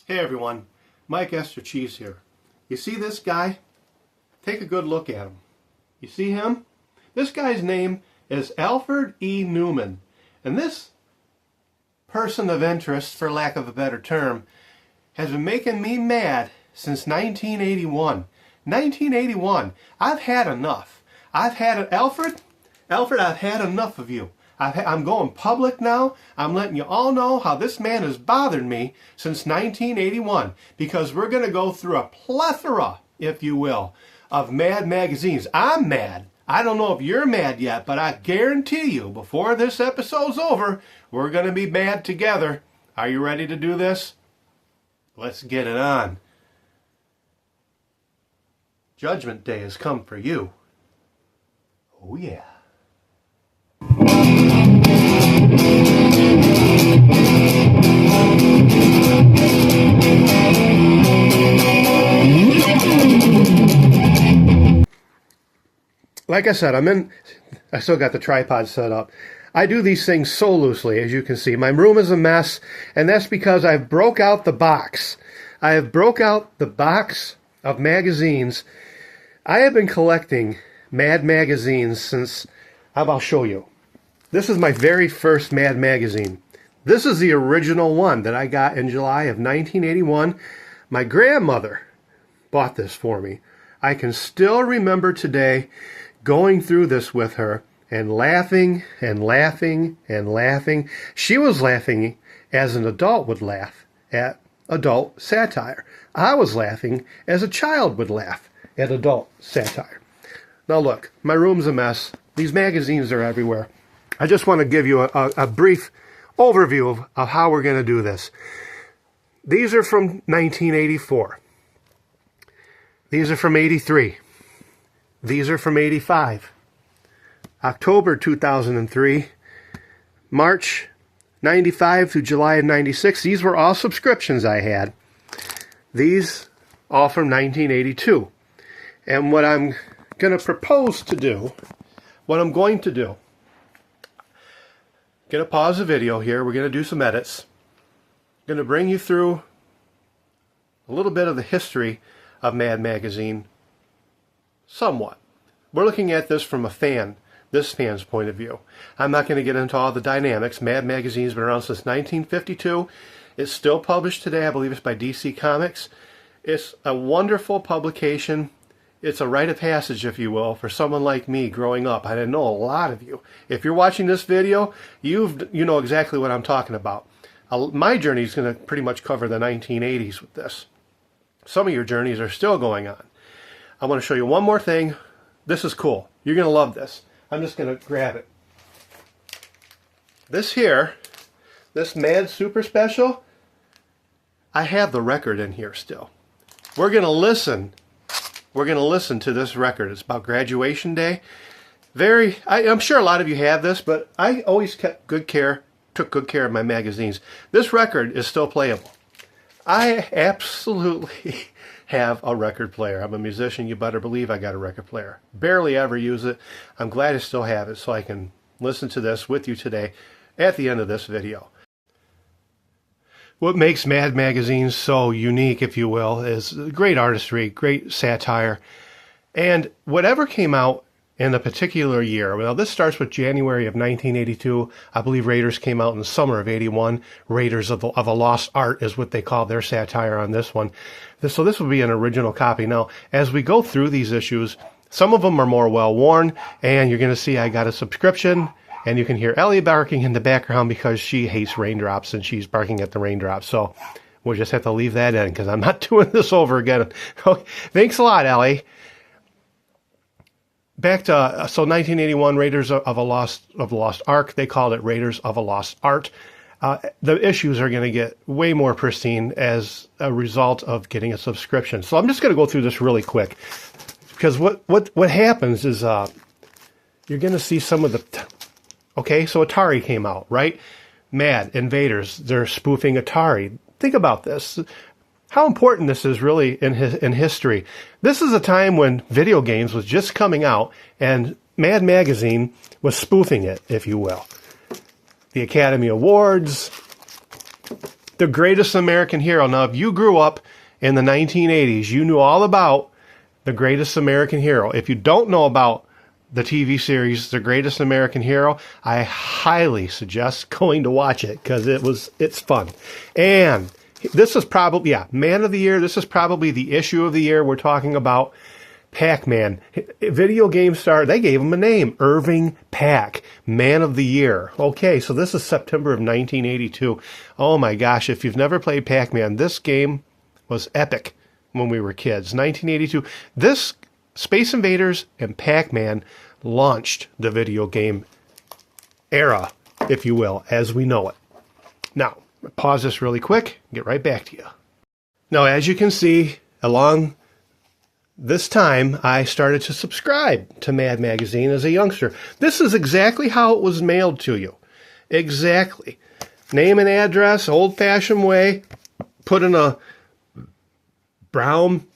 Hey everyone, Mike Esther Cheese here. You see this guy? Take a good look at him. You see him? This guy's name is Alfred E. Newman. And this person of interest, for lack of a better term, has been making me mad since 1981. 1981. I've had enough. Alfred, I've had enough of you. I'm going public now. I'm letting you all know how this man has bothered me since 1981, because we're going to go through a plethora, if you will, of mad magazines. I'm mad. I don't know if you're mad yet, but I guarantee you, before this episode's over, we're going to be mad together. Are you ready to do this? Let's get it on. Judgment Day has come for you. Oh yeah. Like I said, I still got the tripod set up. I do these things so loosely, as you can see. My room is a mess, and that's because I've broke out the box. I have broke out the box of magazines. I have been collecting Mad magazines since, I'll show you. This is my very first Mad magazine. This is the original one that I got in July of 1981. My grandmother bought this for me. I can still remember today going through this with her and laughing and laughing and laughing. She was laughing as an adult would laugh at adult satire. I was laughing as a child would laugh at adult satire. Now look, my room's a mess. These magazines are everywhere. I just want to give you a brief overview of how we're going to do this. These are from 1984. These are from 83. These are from 85. October 2003. March 95 through July of 96. These were all subscriptions I had. These all from 1982. And what I'm going to propose to do, going to pause the video here. We're going to do some edits. I'm going to bring you through a little bit of the history of Mad Magazine. Somewhat. We're looking at this from this fan's point of view. I'm not going to get into all the dynamics. Mad Magazine's been around since 1952. It's still published today. I believe it's by DC Comics. It's a wonderful publication. It's a rite of passage, if you will, for someone like me growing up. I know a lot of you. If you're watching this video, you know exactly what I'm talking about. My journey is going to pretty much cover the 1980s with this. Some of your journeys are still going on. I want to show you one more thing. This is cool. You're going to love this. I'm just going to grab it. This here, this Mad Super Special, I have the record in here still. We're going to listen to this record. It's about graduation day. I'm sure a lot of you have this, but I always took good care of my magazines. This record is still playable. I absolutely have a record player. I'm a musician. You better believe I got a record player. Barely ever use it. I'm glad I still have it so I can listen to this with you today at the end of this video. What makes Mad Magazine so unique, if you will, is great artistry, great satire, and whatever came out in a particular year. Well, this starts with January of 1982. I believe Raiders came out in the summer of 81. Raiders of a Lost Ark is what they call their satire on this one. So this would be an original copy. Now, as we go through these issues, some of them are more well-worn, and you're going to see I got a subscription, and you can hear Ellie barking in the background because she hates raindrops, and she's barking at the raindrops. So we'll just have to leave that in because I'm not doing this over again. Thanks a lot, Ellie. Back to 1981, Raiders of the Lost Ark. They called it Raiders of a Lost Art. The issues are going to get way more pristine as a result of getting a subscription. So I'm just going to go through this really quick because what happens is you're going to see some of the. Okay, so Atari came out, right? Mad Invaders. They're spoofing Atari. Think about this. How important this is really in history. This is a time when video games was just coming out, and Mad Magazine was spoofing it, if you will. The Academy Awards, The Greatest American Hero. Now, if you grew up in the 1980s, you knew all about The Greatest American Hero. If you don't know about the TV series The Greatest American Hero, I highly suggest going to watch it because it's fun. And this is probably, Man of the Year. This is probably the issue of the year. We're talking about Pac-Man. Video Game Star, they gave him a name, Irving Pac, Man of the Year. Okay, so this is September of 1982. Oh my gosh, if you've never played Pac-Man, this game was epic when we were kids. 1982. This Space Invaders and Pac-Man launched the video game era, if you will, as we know it. Now, pause this really quick, get right back to you. Now, as you can see, along this time, I started to subscribe to Mad Magazine as a youngster. This is exactly how it was mailed to you. Exactly. Name and address, old-fashioned way, put in a brown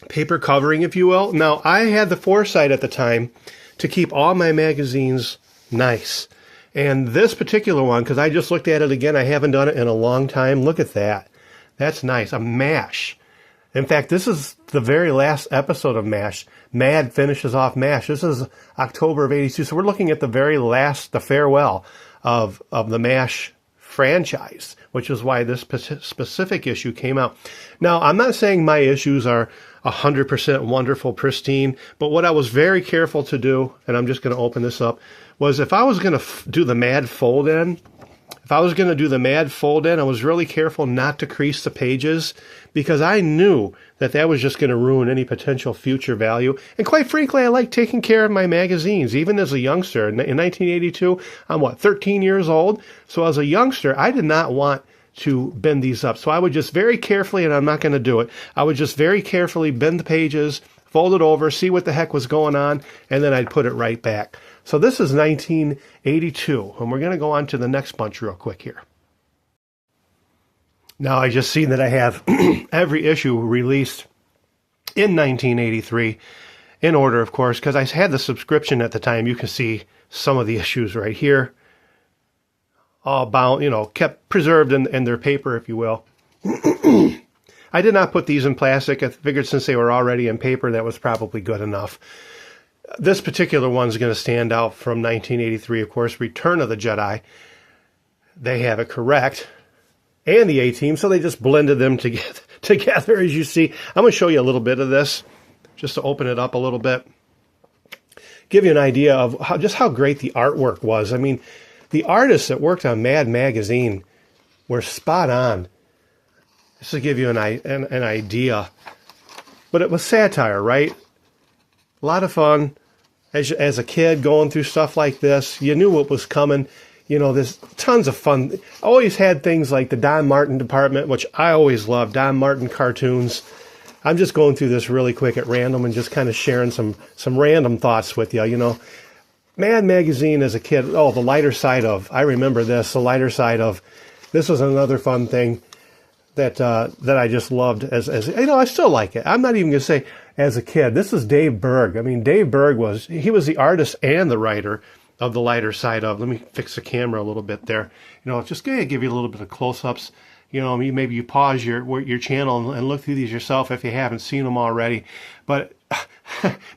paper covering, if you will. Now, I had the foresight at the time to keep all my magazines nice. And this particular one, because I just looked at it again, I haven't done it in a long time. Look at that. That's nice. A MASH. In fact, this is the very last episode of MASH. Mad finishes off MASH. This is October of 82. So we're looking at the very last, the farewell of the MASH franchise, which is why this specific issue came out. Now, I'm not saying my issues are 100% wonderful, pristine, but what I was very careful to do, and I'm just going to open this up, was if I was going to do the Mad fold-in, I was really careful not to crease the pages because I knew that was just going to ruin any potential future value. And quite frankly, I like taking care of my magazines, even as a youngster. In 1982, I'm 13 years old? So as a youngster, I did not want to bend these up. So I would just very carefully, and I'm not going to do it, I would just very carefully bend the pages, fold it over, see what the heck was going on, and then I'd put it right back. So this is 1982, and we're going to go on to the next bunch real quick here. Now, I just seen that I have every issue released in 1983, in order, of course, because I had the subscription at the time. You can see some of the issues right here, all bound, kept preserved in their paper, if you will. I did not put these in plastic. I figured since they were already in paper, that was probably good enough. This particular one's going to stand out from 1983, of course, Return of the Jedi. They have it correct. And the A-Team, so they just blended them together, as you see. I'm going to show you a little bit of this, just to open it up a little bit. Give you an idea of just how great the artwork was. I mean, the artists that worked on Mad Magazine were spot on. Just to give you an idea. But it was satire, right? A lot of fun. As a kid going through stuff like this, you knew what was coming. There's tons of fun. Always had things like the Don Martin department, which I always loved, Don Martin cartoons. I'm just going through this really quick at random and just kind of sharing some random thoughts with you. Mad Magazine as a kid, the lighter side of, I remember this, the lighter side of, this was another fun thing that I just loved I still like it. I'm not even going to say as a kid. This is Dave Berg. I mean, Dave Berg was the artist and the writer of the lighter side of. Let me fix the camera a little bit there. Just going to give you a little bit of close-ups. Maybe you pause your channel and look through these yourself if you haven't seen them already. But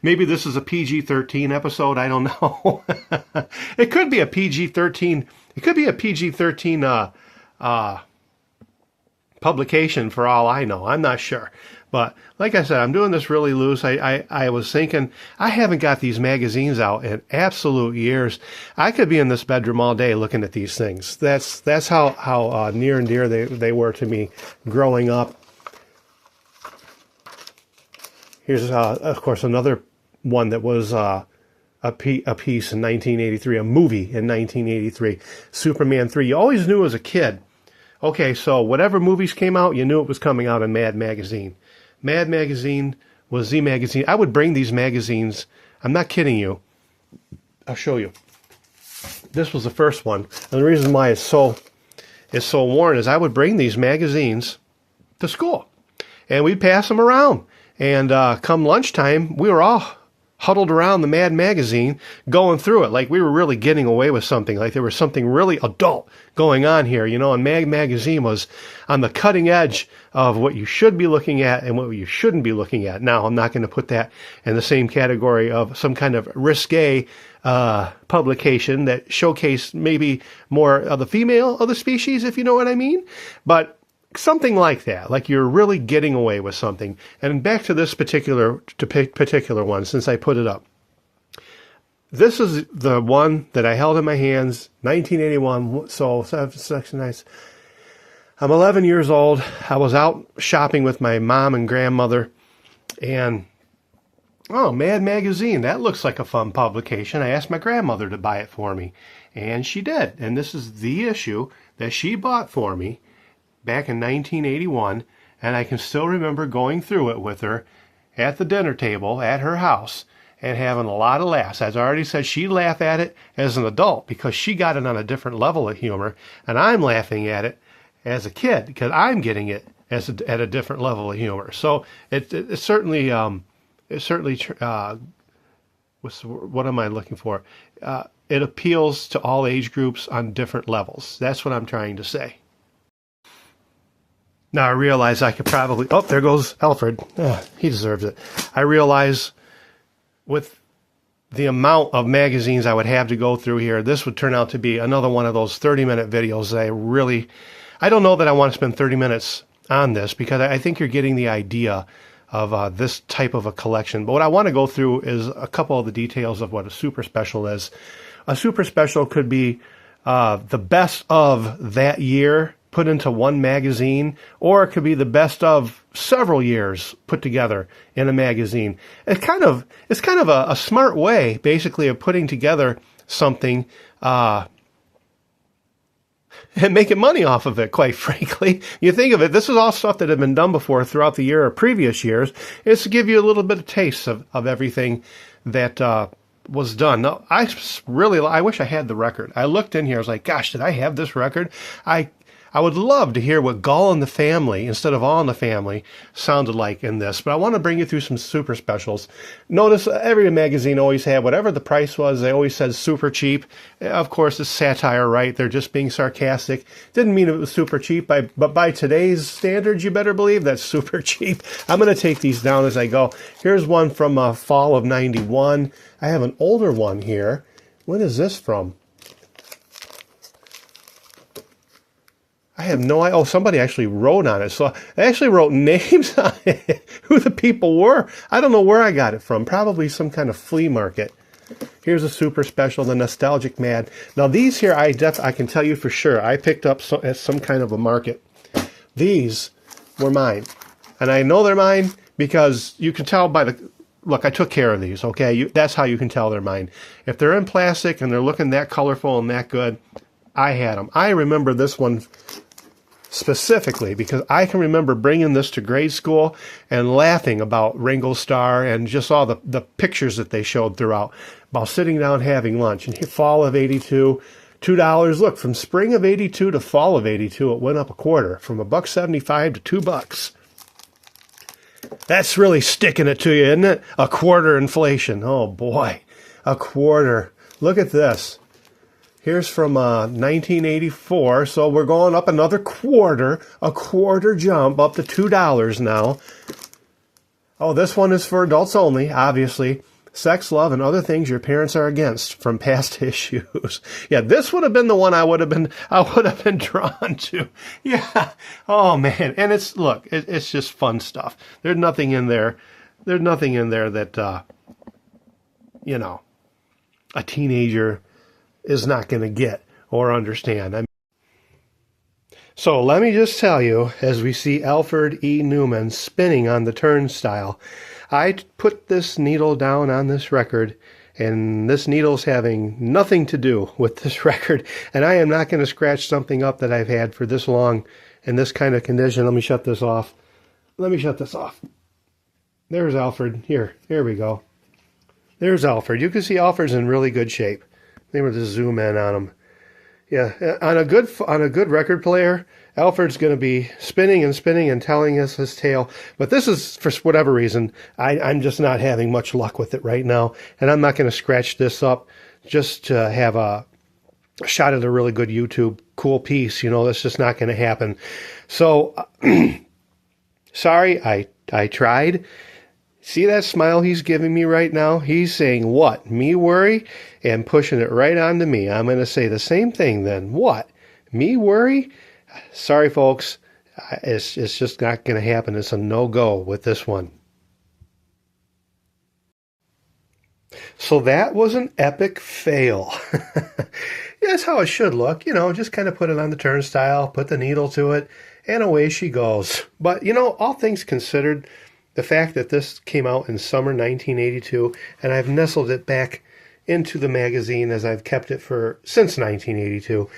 maybe this is a PG-13 episode. I don't know. It could be a PG-13. It could be a PG-13 publication for all I know. I'm not sure. But like I said, I'm doing this really loose. I was thinking, I haven't got these magazines out in absolute years. I could be in this bedroom all day looking at these things. That's how near and dear they were to me growing up. Here's, of course, another one that was a piece in 1983, a movie in 1983, Superman 3. You always knew as a kid, okay, so whatever movies came out, you knew it was coming out in Mad Magazine. Mad Magazine was the magazine. I would bring these magazines. I'm not kidding you. I'll show you. This was the first one. And the reason why it's so worn is I would bring these magazines to school. And we'd pass them around. And come lunchtime, we were all huddled around the Mad magazine going through it like we were really getting away with something, like there was something really adult going on here, you know, and Mad magazine was on the cutting edge of what you should be looking at and what you shouldn't be looking at. Now, I'm not going to put that in the same category of some kind of risque publication that showcased maybe more of the female of the species, if you know what I mean. But something like that, like you're really getting away with something. And back to this particular one, since I put it up. This is the one that I held in my hands, 1981. So I'm 11 years old. I was out shopping with my mom and grandmother, and oh, Mad magazine, that looks like a fun publication. I asked my grandmother to buy it for me, and she did. And this is the issue that she bought for me back in 1981, and I can still remember going through it with her at the dinner table at her house and having a lot of laughs. As I already said, she laughed at it as an adult because she got it on a different level of humor, and I'm laughing at it as a kid because I'm getting it at a different level of humor. So it certainly, what am I looking for? It appeals to all age groups on different levels. That's what I'm trying to say. Now, I realize I could probably... Oh, there goes Alfred. He deserves it. I realize with the amount of magazines I would have to go through here, this would turn out to be another one of those 30-minute videos that I don't know that I want to spend 30 minutes on this because I think you're getting the idea of this type of a collection. But what I want to go through is a couple of the details of what a super special is. A super special could be the best of that year put into one magazine, or it could be the best of several years put together in a magazine. It's kind of a smart way, basically, of putting together something and making money off of it, quite frankly. You think of it, this is all stuff that had been done before throughout the year or previous years. It's to give you a little bit of taste of everything that was done. Now, I wish I had the record. I looked in here, I was like, gosh, did I have this record? I would love to hear what Gull and the Family, instead of All in the Family, sounded like in this. But I want to bring you through some super specials. Notice every magazine always had, whatever the price was, they always said super cheap. Of course, it's satire, right? They're just being sarcastic. Didn't mean it was super cheap, but by today's standards, you better believe that's super cheap. I'm going to take these down as I go. Here's one from fall of 91. I have an older one here. When is this from? I have no idea. Oh, somebody actually wrote on it. So they actually wrote names on it, who the people were. I don't know where I got it from. Probably some kind of flea market. Here's a super special, the Nostalgic Mad. Now these here, I can tell you for sure, I picked up at some kind of a market. These were mine. And I know they're mine because you can tell by the... Look, I took care of these, okay? That's how you can tell they're mine. If they're in plastic and they're looking that colorful and that good, I had them. I remember this one specifically because I can remember bringing this to grade school and laughing about Ringo Starr and just all the pictures that they showed throughout while sitting down having lunch. And fall of 82, $2. Look, from spring of 82 to fall of 82, it went up a quarter, from $1.75 to $2. That's really sticking it to you, isn't it? A quarter inflation. Oh boy, a quarter. Look at this. Here's from 1984, so we're going up another quarter, a quarter jump up to $2 now. Oh, this one is for adults only, obviously. Sex, Love, and Other Things Your Parents Are Against from Past Issues. Yeah, this would have been the one I would have been drawn to. Yeah. Oh man, and it's just fun stuff. There's nothing in there. There's nothing in there that a teenager is not going to get or understand. So let me just tell you, as we see Alfred E. Newman spinning on the turnstile, I put this needle down on this record, and this needle's having nothing to do with this record, and I am not going to scratch something up that I've had for this long in this kind of condition. Let me shut this off. There's Alfred. Here we go. There's Alfred. You can see Alfred's in really good shape. They were just zoom in on him. Yeah, on a good record player, Alfred's going to be spinning and spinning and telling us his tale. But this is, for whatever reason, I'm just not having much luck with it right now. And I'm not going to scratch this up just to have a shot at a really good YouTube cool piece. You know, that's just not going to happen. So, sorry, I tried. See that smile he's giving me right now? He's saying, what? Me worry? And pushing it right onto me. I'm going to say the same thing then. What? Me worry? Sorry, folks. It's just not going to happen. It's a no-go with this one. So that was an epic fail. Yeah, that's how it should look. You know, just kind of put it on the turnstile, put the needle to it, and away she goes. But, you know, all things considered, the fact that this came out in summer 1982, and I've nestled it back into the magazine as I've kept it since 1982.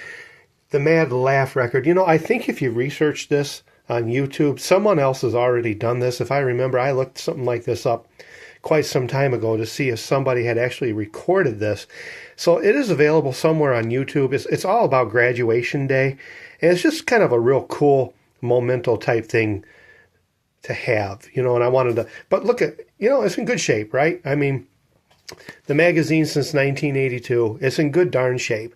The Mad Laugh record. You know, I think if you research this on YouTube, someone else has already done this. If I remember, I looked something like this up quite some time ago to see if somebody had actually recorded this. So it is available somewhere on YouTube. It's all about graduation day, and it's just kind of a real cool memento type thing to have, you know, and I wanted to, but look at, you know, it's in good shape, right? I mean, the magazine since 1982, it's in good darn shape.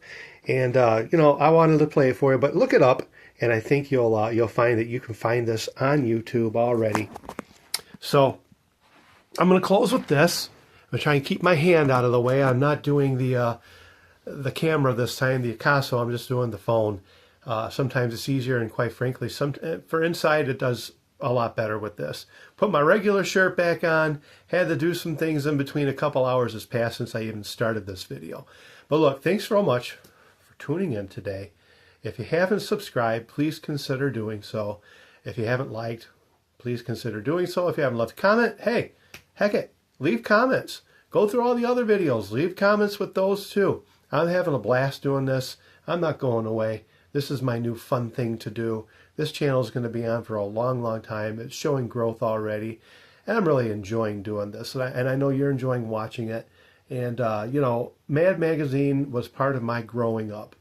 And, you know, I wanted to play it for you, but look it up, and I think you'll find that you can find this on YouTube already. So I'm going to close with this. I'm going to try and keep my hand out of the way. I'm not doing the camera this time, the Acaso. I'm just doing the phone. Sometimes it's easier, and quite frankly, for inside, it does a lot better with this. Put my regular shirt back on. Had to do some things in between. A couple hours has passed since I even started this video. But look, thanks so much tuning in today. If you haven't subscribed, please consider doing so. If you haven't liked, please consider doing so. If you haven't left a comment, hey, heck it, leave comments. Go through all the other videos. Leave comments with those too. I'm having a blast doing this. I'm not going away. This is my new fun thing to do. This channel is going to be on for a long, long time. It's showing growth already. And I'm really enjoying doing this. And I know you're enjoying watching it. And, you know, Mad Magazine was part of my growing up.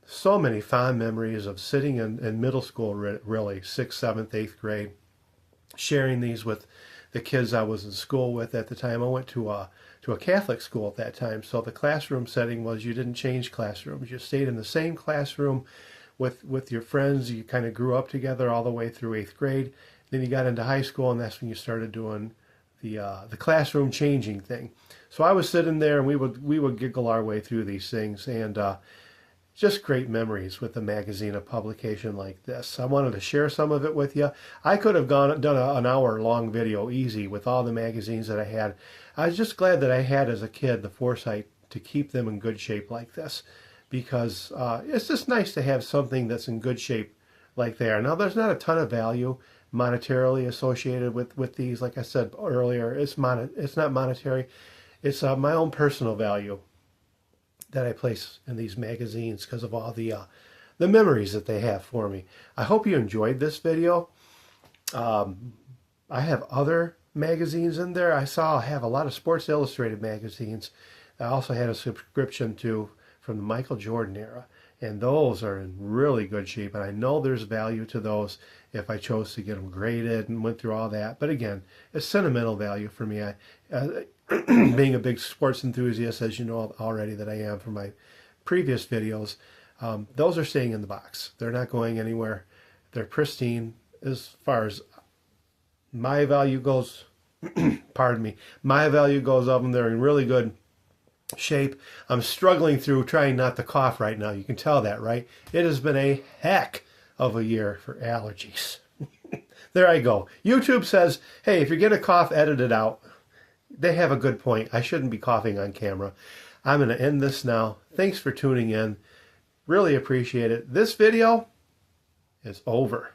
So many fond memories of sitting in middle school, really, 6th, 7th, 8th grade, sharing these with the kids I was in school with at the time. I went to a Catholic school at that time, so the classroom setting was you didn't change classrooms. You stayed in the same classroom with your friends. You kind of grew up together all the way through 8th grade. Then you got into high school, and that's when you started doing the classroom changing thing. So I was sitting there, and we would giggle our way through these things, and just great memories with a magazine, a publication like this. I wanted to share some of it with you. I could have done an hour-long video easy with all the magazines that I had. I was just glad that I had, as a kid, the foresight to keep them in good shape like this, because it's just nice to have something that's in good shape like there. Now, there's not a ton of value monetarily associated with these. Like I said earlier, it's not monetary. It's my own personal value that I place in these magazines because of all the memories that they have for me. I hope you enjoyed this video. I have other magazines in there. I have a lot of Sports Illustrated magazines. I also had a subscription to from the Michael Jordan era, and those are in really good shape, and I know there's value to those if I chose to get them graded and went through all that. But again, it's sentimental value for me. Being a big sports enthusiast, as you know already that I am from my previous videos, those are staying in the box. They're not going anywhere. They're pristine as far as my value goes. Pardon me. My value goes of them. They're in really good shape. I'm struggling through trying not to cough right now. You can tell that, right? It has been a heck of a year for allergies. There I go. YouTube says, hey, if you're going to cough, edit it out. They have a good point. I shouldn't be coughing on camera. I'm going to end this now. Thanks for tuning in. Really appreciate it. This video is over.